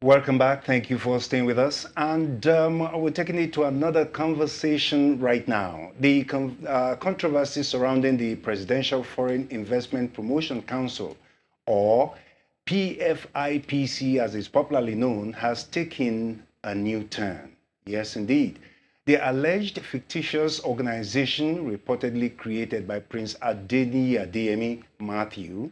Welcome back. Thank you for staying with us. And we're taking it to another conversation right now. The controversy surrounding the Presidential Foreign Investment Promotion Council, or PFIPC as it's popularly known, has taken a new turn. Yes, indeed. The alleged fictitious organization reportedly created by Prince Adeyemi Matthew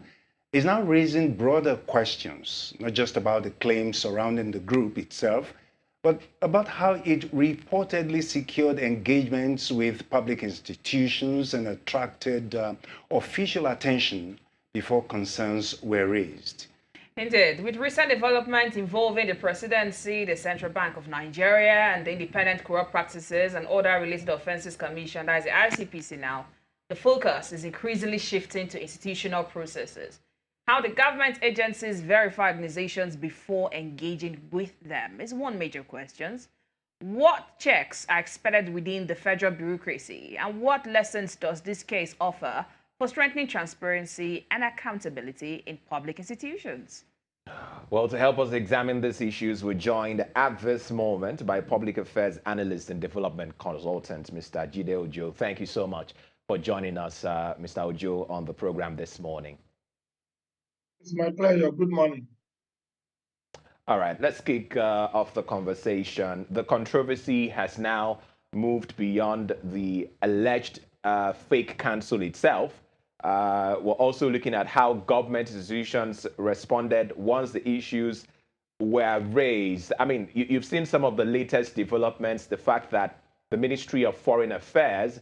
is now raising broader questions, not just about the claims surrounding the group itself, but about how it reportedly secured engagements with public institutions and attracted official attention before concerns were raised. Indeed, with recent developments involving the presidency, the Central Bank of Nigeria, and the Independent Corrupt Practices and Other Related Offences Commission, that is the ICPC now, the focus is increasingly shifting to institutional processes. How the government agencies verify organizations before engaging with them is one major question. What checks are expected within the federal bureaucracy, and what lessons does this case offer for strengthening transparency and accountability in public institutions? Well, to help us examine these issues, we're joined at this moment by public affairs analyst and development consultant, Mr. Jide Ojo. Thank you so much for joining us, Mr. Ojo, on the program this morning. It's my pleasure. Good morning. All right, let's kick off the conversation. The controversy has now moved beyond the alleged fake council itself. We're also looking at how government institutions responded once the issues were raised. I mean, you've seen some of the latest developments, the fact that the Ministry of Foreign Affairs,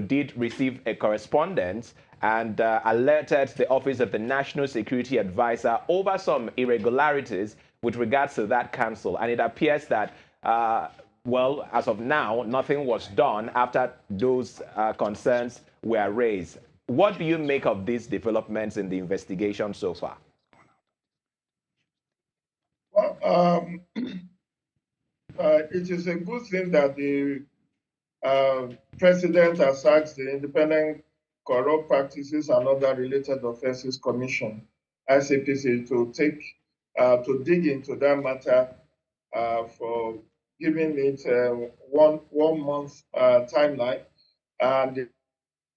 did receive a correspondence and alerted the Office of the National Security Advisor over some irregularities with regards to that council. And it appears that, well, as of now, nothing was done after those concerns were raised. What do you make of these developments in the investigation so far? Well, it is a good thing that the President has asked the Independent Corrupt Practices and Other Related Offences Commission, ICPC, to dig into that matter for giving it 1 month timeline, and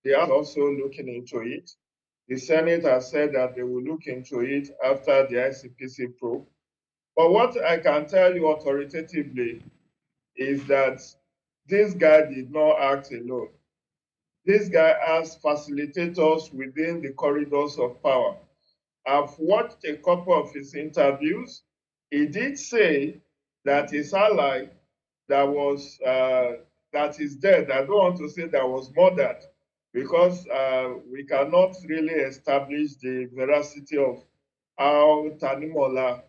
they are also looking into it. The Senate has said that they will look into it after the ICPC probe. But what I can tell you authoritatively is that this guy did not act alone. This guy has facilitators within the corridors of power. I've watched a couple of his interviews. He did say that his ally that is dead, I don't want to say that was murdered, because we cannot really establish the veracity of how Tanimola,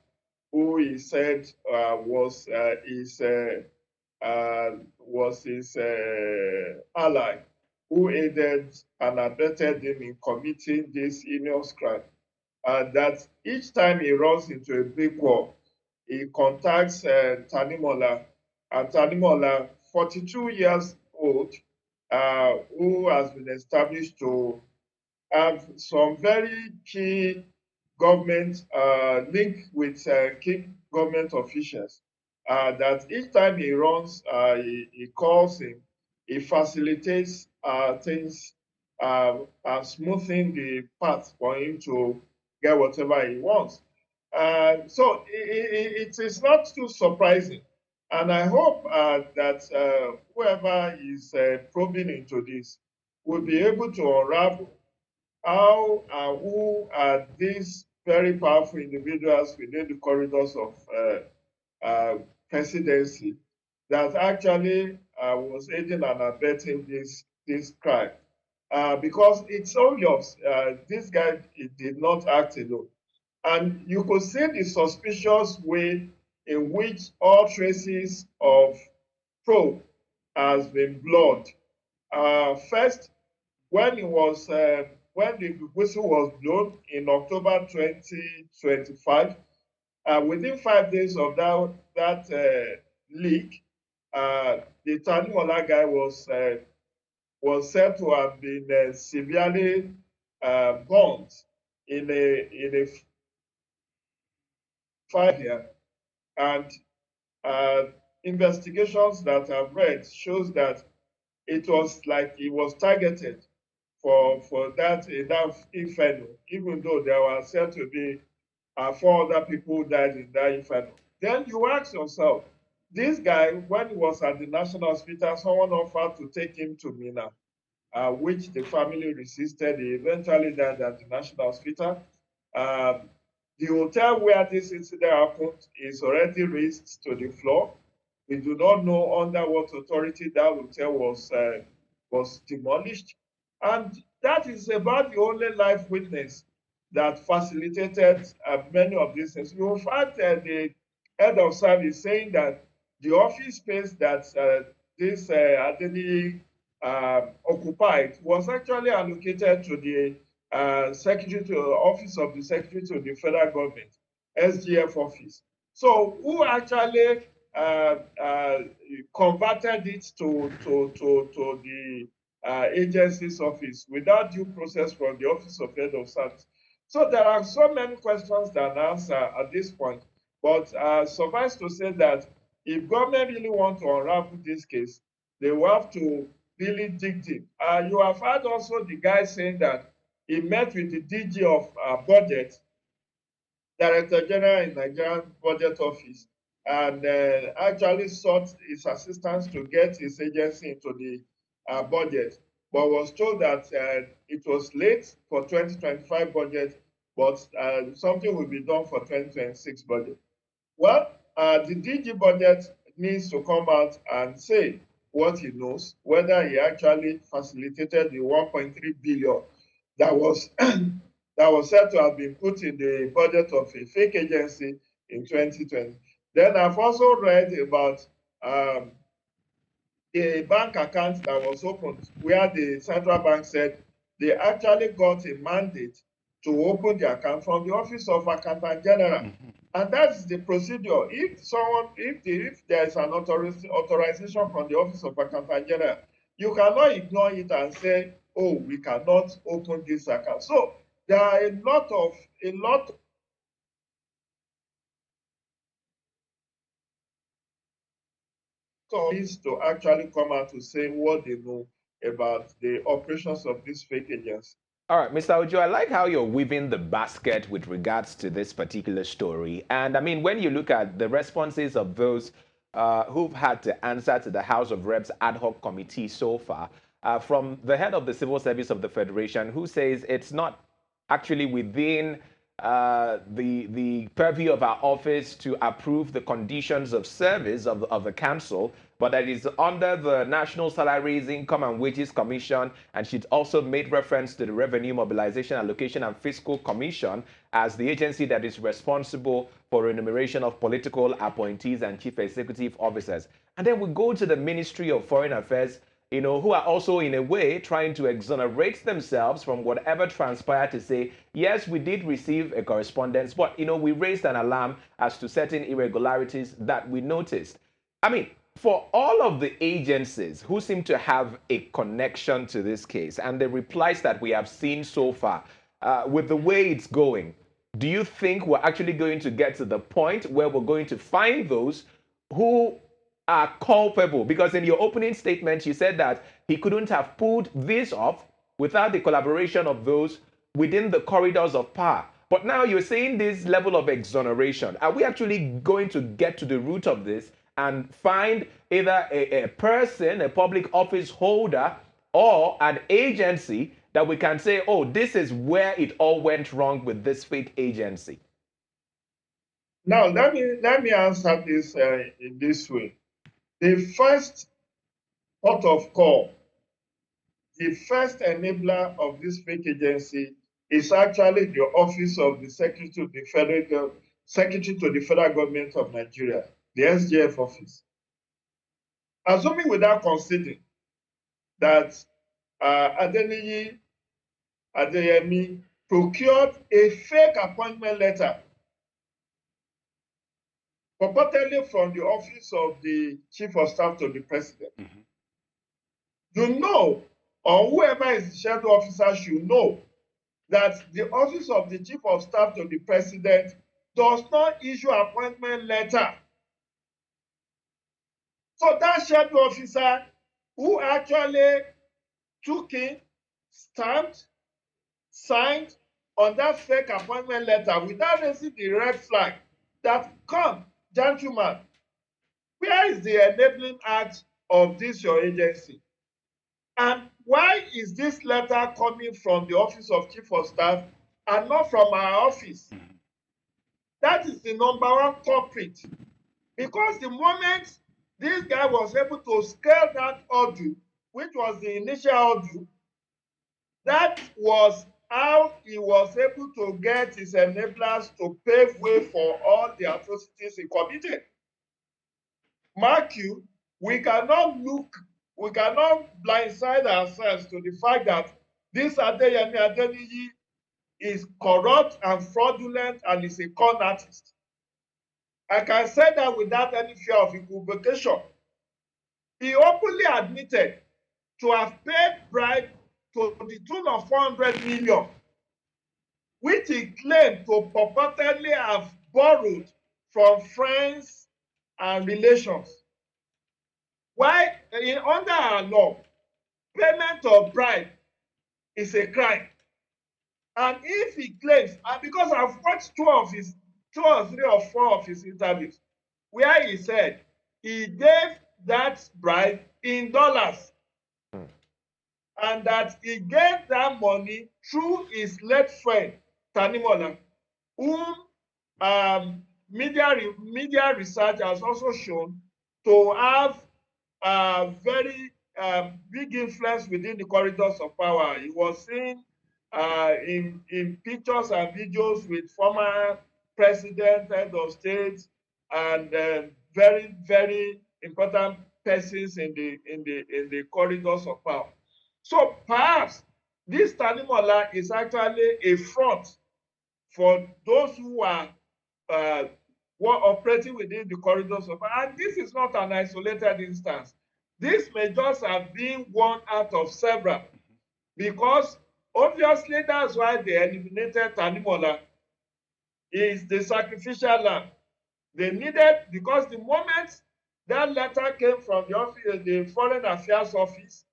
who he said was his ally, who aided and abetted him in committing this heinous crime. And that each time he runs into a big war, he contacts Tanimola, and Tanimola, 42 years old, who has been established to have some very key government link with key government officials. That each time he runs, he calls him, he facilitates things, smoothing the path for him to get whatever he wants. So it is not too surprising. And I hope that whoever is probing into this will be able to unravel how and who are these very powerful individuals within the corridors of presidency that actually was aiding and abetting this crime. Because it's obvious this guy did not act alone. And you could see the suspicious way in which all traces of probe has been blurred. First, when the whistle was blown in October 2025, within 5 days of that leak, the Tanimola guy was said to have been severely burnt in a fire And investigations that I've read shows that it was like it was targeted for that inferno, even though there were said to be 4 other people who died in that inferno. Then you ask yourself, this guy, when he was at the National Hospital, someone offered to take him to Mina, which the family resisted. He eventually died at the National Hospital. The hotel where this incident happened is already raised to the floor. We do not know under what authority that hotel was demolished. And that is about the only live witness that facilitated many of these things. You will find the head of service saying that the office space that this Adeni occupied was actually allocated to the secretary to office of the secretary to the federal government, SGF office. So who actually converted it to the agency's office without due process from the office of head of service? So there are so many questions that answer at this point. But suffice to say that if government really want to unravel this case, they will have to really dig deep. You have heard also the guy saying that he met with the DG of budget, Director General in Nigerian Budget Office, and actually sought his assistance to get his agency into the budget, but was told that it was late for 2025 budget, but something will be done for 2026 budget. Well, the DG budget needs to come out and say what he knows, whether he actually facilitated the 1.3 billion that was that was said to have been put in the budget of a fake agency in 2020. Then I've also read about a bank account that was opened where the central bank said they actually got a mandate to open the account from the Office of Accountant General. And that's the procedure. If there is an authorization from the Office of Accountant General, you cannot ignore it and say, oh, we cannot open this account. So there are a lot of things to actually come out to say what they know about the operations of this fake agency. All right, Mr. Ojo, I like how you're weaving the basket with regards to this particular story. And I mean, when you look at the responses of those who've had to answer to the House of Reps ad hoc committee so far, from the head of the Civil Service of the Federation, who says it's not actually within the purview of our office to approve the conditions of service of the council, but that is under the National Salaries, Income and Wages Commission, and she'd also made reference to the Revenue Mobilization, Allocation and Fiscal Commission as the agency that is responsible for remuneration of political appointees and chief executive officers. And then we go to the Ministry of Foreign Affairs, you know, who are also in a way trying to exonerate themselves from whatever transpired to say, yes, we did receive a correspondence, but, you know, we raised an alarm as to certain irregularities that we noticed. I mean, for all of the agencies who seem to have a connection to this case and the replies that we have seen so far, with the way it's going, do you think we're actually going to get to the point where we're going to find those who are culpable? Because in your opening statement, you said that he couldn't have pulled this off without the collaboration of those within the corridors of power. But now you're saying this level of exoneration. Are we actually going to get to the root of this and find either a person, a public office holder, or an agency that we can say, oh, this is where it all went wrong with this fake agency? Now, let me answer this in this way. The first port of call, the first enabler of this fake agency is actually the office of the Secretary to the Federal Government of Nigeria, the SGF office. Assuming without conceding that Adeyemi procured a fake appointment letter purportedly from the office of the Chief of Staff to the President. You know, or whoever is the shadow officer should know that the office of the Chief of Staff to the President does not issue appointment letter. So that schedule officer who actually took in, stamped, signed on that fake appointment letter without raising the red flag that, come, gentlemen, where is the enabling act of this your agency? And why is this letter coming from the Office of Chief of Staff and not from our office? That is the number one culprit. Because the moment this guy was able to scale that audio, which was the initial audio, that was how he was able to get his enablers to pave way for all the atrocities he committed. Mark you, we cannot blindside ourselves to the fact that this Adeyemi Adeniyi is corrupt and fraudulent and is a con artist. I can say that without any fear of equivocation. He openly admitted to have paid bribe to the tune of 400 million, which he claimed to purportedly have borrowed from friends and relations. Why, under our law, payment of bribe is a crime. And if he claims, and because I've watched two or three or four of his interviews, where he said he gave that bribe in dollars, and that he gave that money through his late friend Tanimola, whom media research has also shown to have very big influence within the corridors of power. He was seen in pictures and videos with former president, head of state, and very, very important persons in the corridors of power. So perhaps this Tanimola is actually a front for those who are operating within the corridors of power. And this is not an isolated instance. This may just have been one out of several, because obviously that's why they eliminated Tanimola, is the sacrificial lamb. They needed, because the moment that letter came from the Foreign Affairs Office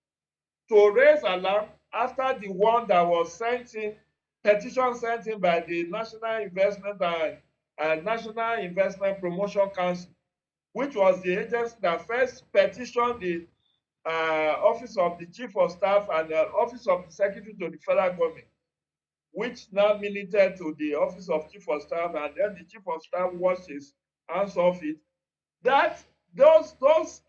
to raise alarm after the one that was sent in, petition sent in by the National Investment and National Investment Promotion Council, which was the agency that first petitioned the Office of the Chief of Staff and the Office of the Secretary to the Federal Government, which now milited to the Office of Chief of Staff, and then the Chief of Staff washed his hands off it. That those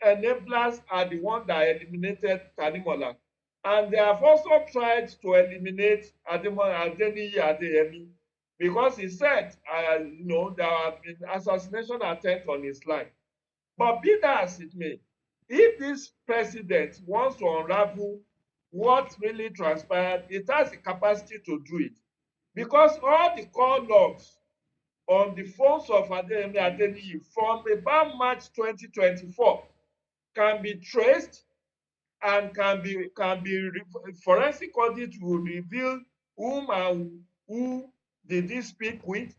enablers are the ones that eliminated Tanimola. And they have also tried to eliminate Adeniyi Adeyemi, because he said, there have been assassination attempts on his life. But be that as it may, if this president wants to unravel what really transpired, it has the capacity to do it. Because all the call logs on the phones of Adeyemi Adeniyi from about March 2024 can be traced, and can be forensic audit will reveal whom and who did he speak with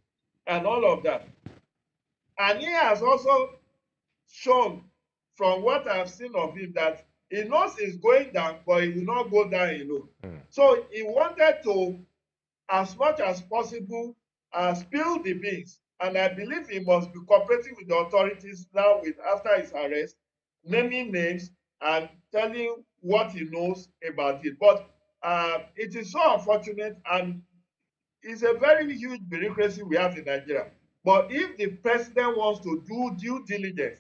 and all of that. And he has also shown, from what I've seen of him, that he knows he's going down, but he will not go down alone. So he wanted to, as much as possible, spill the beans. And I believe he must be cooperating with the authorities now, after his arrest, naming names and telling what he knows about it. But it is so unfortunate, and it's a very huge bureaucracy we have in Nigeria. But if the president wants to do due diligence,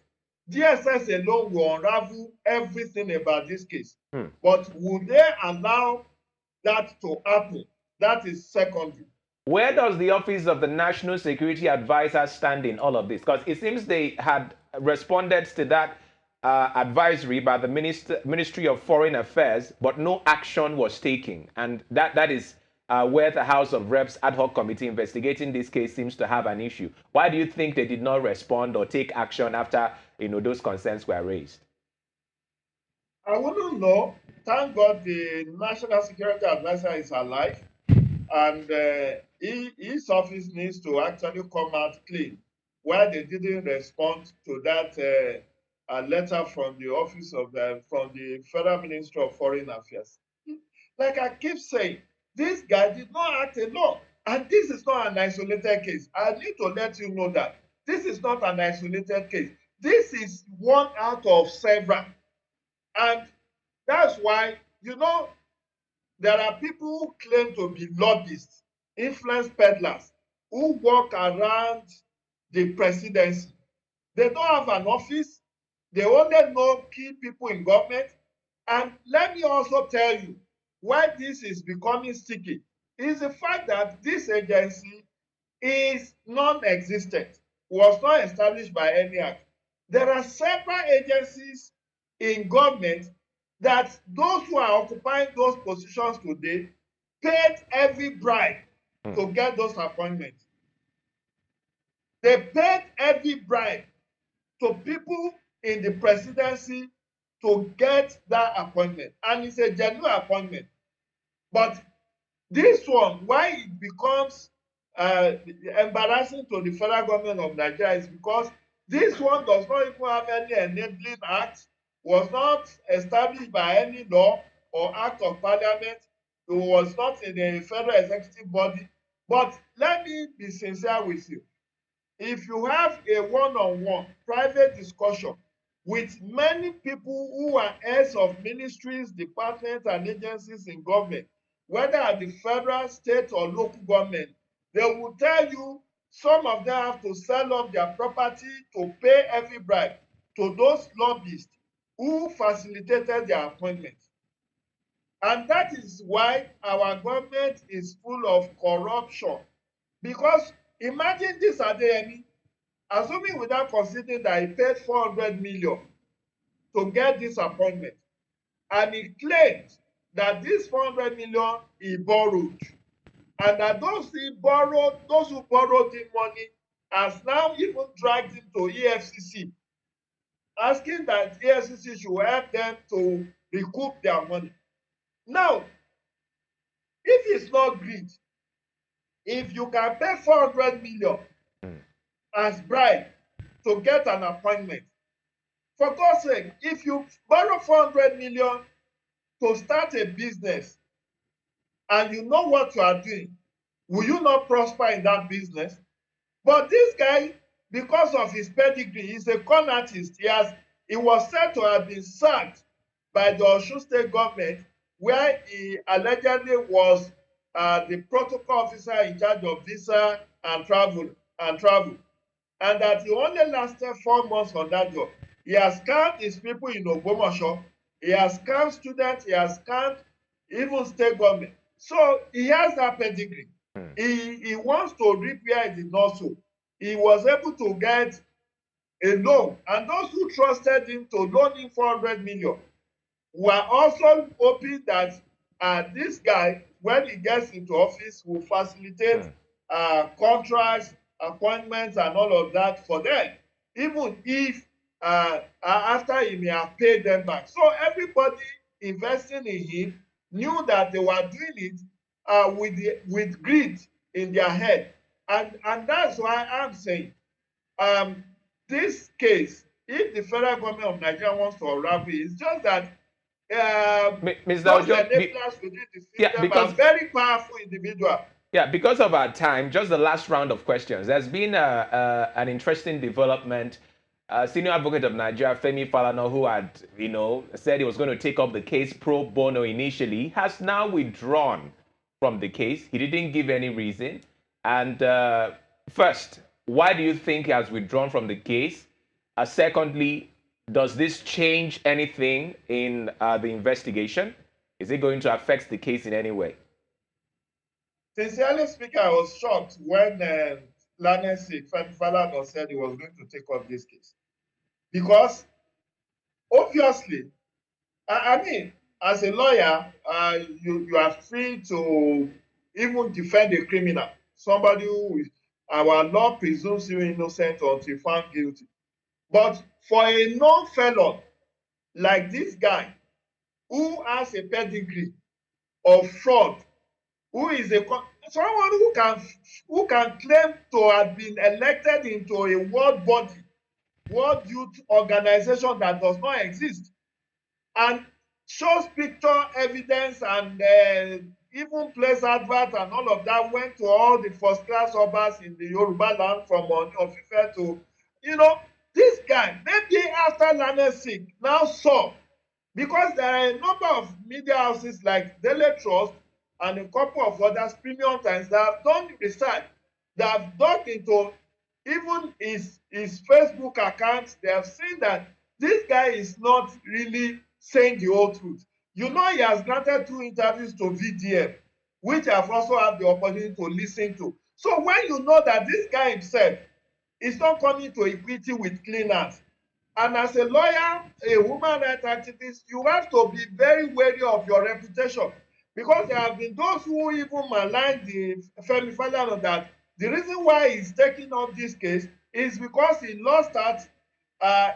DSS alone will unravel everything about this case. But will they allow that to happen? That is secondary. Where does the Office of the National Security Advisor stand in all of this? Because it seems they had responded to that advisory by the Ministry of Foreign Affairs, but no action was taken. And that is where the House of Reps ad hoc committee investigating this case seems to have an issue. Why do you think they did not respond or take action after those concerns were raised? I wouldn't know. Thank God the National Security Advisor is alive. and his office needs to actually come out clean. Why they didn't respond to that letter from the office of from the Federal Ministry of Foreign Affairs. Like I keep saying, this guy did not act alone. And this is not an isolated case. I need to let you know that this is not an isolated case. This is one out of several. And that's why, you know, there are people who claim to be lobbyists, influence peddlers, who walk around the presidency. They don't have an office. They only know key people in government. And let me also tell you why this is becoming sticky is the fact that this agency is non-existent, was not established by any act. There are several agencies in government that those who are occupying those positions today paid every bribe to get those appointments. They paid every bribe to people in the presidency to get that appointment. And it's a genuine appointment. But this one, why it becomes embarrassing to the federal government of Nigeria is because this one does not even have any enabling act, was not established by any law or act of parliament, it was not in a federal executive body. But let me be sincere with you. If you have a one-on-one private discussion with many people who are heads of ministries, departments, and agencies in government, whether at the federal, state, or local government, they will tell you some of them have to sell off their property to pay every bribe to those lobbyists who facilitated their appointments. And that is why our government is full of corruption. Because imagine this Adeyemi, assuming without considering that he paid 400 million to get this appointment, and he claimed that this 400 million he borrowed, and that those who borrowed the money has now even dragged him to EFCC, asking that EFCC should help them to recoup their money. Now, if it's not greed, if you can pay 400 million as bribe to get an appointment, for God's sake, if you borrow 400 million to start a business and you know what you are doing, will you not prosper in that business? But this guy, because of his pedigree, he's a con artist. He was said to have been sacked by the Osun State government, where he allegedly was the protocol officer in charge of visa and travel, and that he only lasted 4 months on that job. He has scammed his people in Ogbomoso. He has scammed students. He has scammed even state government. So he has that pedigree. He wants to reap where he did not sow. He was able to get a loan, and those who trusted him to loan him 400 million were also hoping that this guy, when he gets into office, will facilitate contracts, appointments, and all of that for them, even if after he may have paid them back. So everybody investing in him knew that they were doing it with greed in their head. And that's why I'm saying this case, if the federal government of Nigeria wants to unravel it, it's just that Mr. those Ojo, enablers within the system are very powerful individuals. Yeah, because of our time, just the last round of questions. There's been an interesting development. Senior advocate of Nigeria, Femi Falana, who had, said he was going to take up the case pro bono initially, has now withdrawn from the case. He didn't give any reason. And first, why do you think he has withdrawn from the case? Secondly, does this change anything in the investigation? Is it going to affect the case in any way? Sincerely speaking, I was shocked when Femi Falana said he was going to take up this case. Because, obviously, I mean, as a lawyer, you are free to even defend a criminal. Somebody who our law presumes you innocent until found guilty. But for a non-felon like this guy, who has a pedigree of fraud, who is someone who can claim to have been elected into a world body, world youth organization that does not exist, and shows picture evidence and even place advert and all of that, went to all the first class obas in the Yoruba land from Ofife to, this guy, maybe after learning sick, now saw, because there are a number of media houses like Daily Trust and a couple of others, Premium Times, that have done research, that have dug into even his Facebook account. They have seen that this guy is not really saying the whole truth. He has granted 2 interviews to VDM, which I've also had the opportunity to listen to. So when you know that this guy himself is not coming to equity with clean hands, and as a lawyer, a human rights activist, you have to be very wary of your reputation, because there have been those who even malign the Femi Falana that the reason why he's taking up this case is because he lost out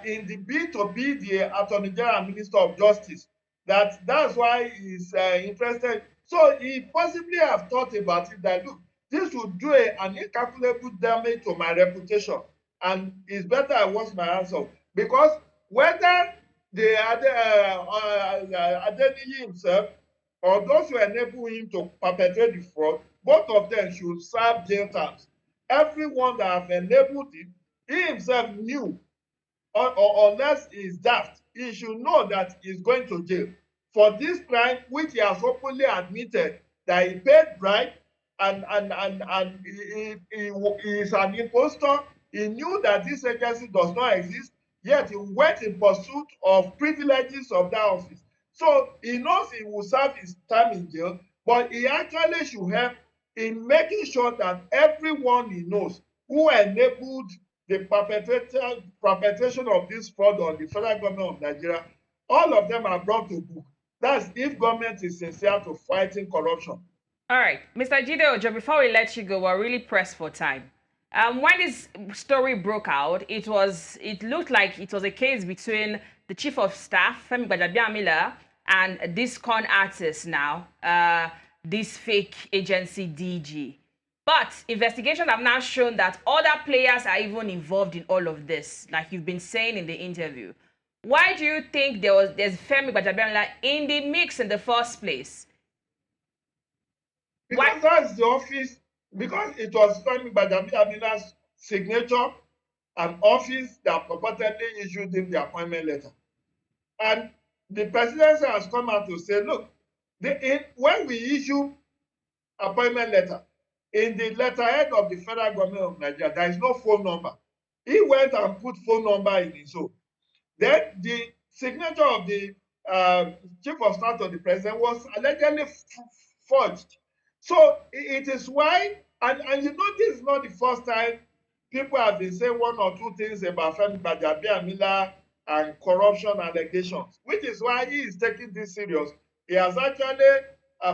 in the bid to be the Attorney General and Minister of Justice. That's why he's interested. So he possibly have thought about it that, look, this would do an incalculable damage to my reputation, and it's better I wash my hands off. Because whether the Adeniyi himself or those who enable him to perpetrate the fraud, both of them should serve jail terms. Everyone that have enabled it, he himself knew, or unless he's daft, he should know that he's going to jail for this crime, which he has openly admitted that he paid bribe and he is an impostor. He knew that this agency does not exist, yet he went in pursuit of privileges of that office. So he knows he will serve his time in jail, but he actually should help in making sure that everyone he knows who enabled the perpetration of this fraud on the federal government of Nigeria, all of them are brought to book. That's if government is sincere to fighting corruption. All right, Mr. Jide Ojo, before we let you go, we're really pressed for time. When this story broke out, it looked like it was a case between the Chief of Staff, Femi Gbajabamila, and this con artist now, this fake agency DG. But investigations have now shown that other players are even involved in all of this, like you've been saying in the interview. Why do you think there's Femi Gbajabamila in the mix in the first place? Because that's the office, because it was Femi Gbajabamila's signature and office that purportedly issued him the appointment letter. And the presidency has come out to say, look, when we issue appointment letter, in the letterhead of the federal government of Nigeria, there is no phone number. He went and put phone number in his own. Then the signature of the chief of staff of the president was allegedly forged. So it is why, and this is not the first time people have been saying one or two things about Femi Gbajabamila and corruption allegations, which is why he is taking this serious. He has actually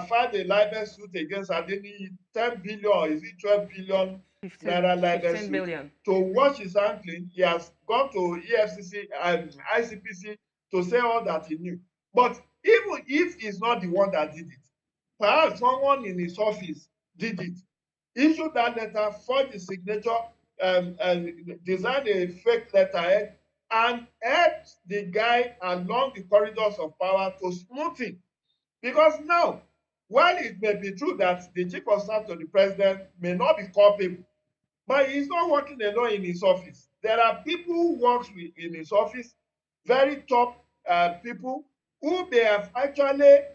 filed a libel suit against Adeniyi, 10 billion, or is it 12 billion naira libel suit billion. To wash his hand clean. He has gone to EFCC and ICPC to say all that he knew. But even if he's not the one that did it, perhaps someone in his office did it, issued that letter, forged the signature, designed a fake letterhead, and helped the guy along the corridors of power to smooth him. Because now, while it may be true that the chief of staff to the president may not be culpable, but he's not working alone in his office. There are people who work in his office, very top people, who may have actually,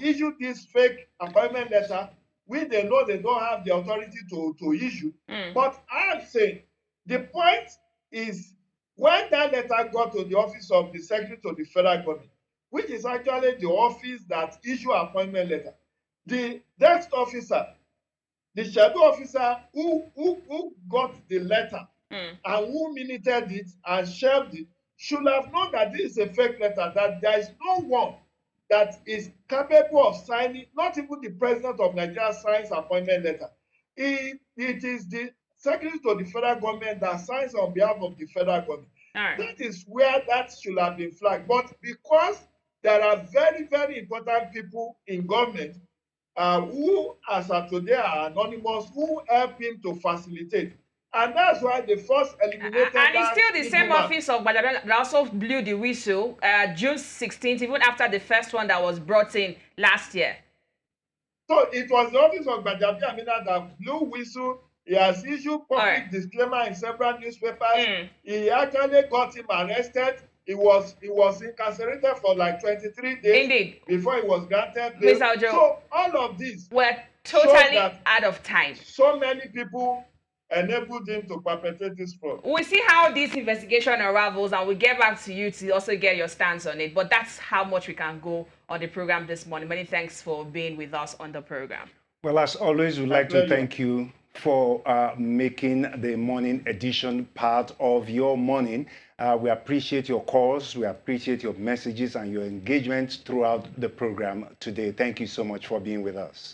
issued this fake appointment letter, which they know they don't have the authority to issue. But I am saying, the point is, when that letter got to the office of the secretary to the federal government, which is actually the office that issue appointment letter, the desk officer, the shadow officer who got the letter and who minuted it and shelved it should have known that this is a fake letter, that there is no one that is capable of signing, not even the president of Nigeria signs appointment letter. It is the secretary to the federal government that signs on behalf of the federal government. Right. That is where that should have been flagged. But because there are very, very important people in government who, as of today, are anonymous, who helped him to facilitate. And that's why they first eliminated and it's that still the same middleman. office of Budgetary that also blew the whistle June 16th, even after the first one that was brought in last year. So it was the office of Adeyemi that blew whistle. He has issued public disclaimer in several newspapers. He actually got him arrested. He was incarcerated for like 23 days. Indeed. Before he was granted bail. So all of this we're totally out of time. So many people enabled him to perpetrate this fraud. We'll see how this investigation unravels, and we'll get back to you to also get your stance on it. But that's how much we can go on the program this morning. Many thanks for being with us on the program. Well, as always, we'd like to thank you for making the morning edition part of your morning. We appreciate your calls, we appreciate your messages and your engagement throughout the program today. Thank you so much for being with us.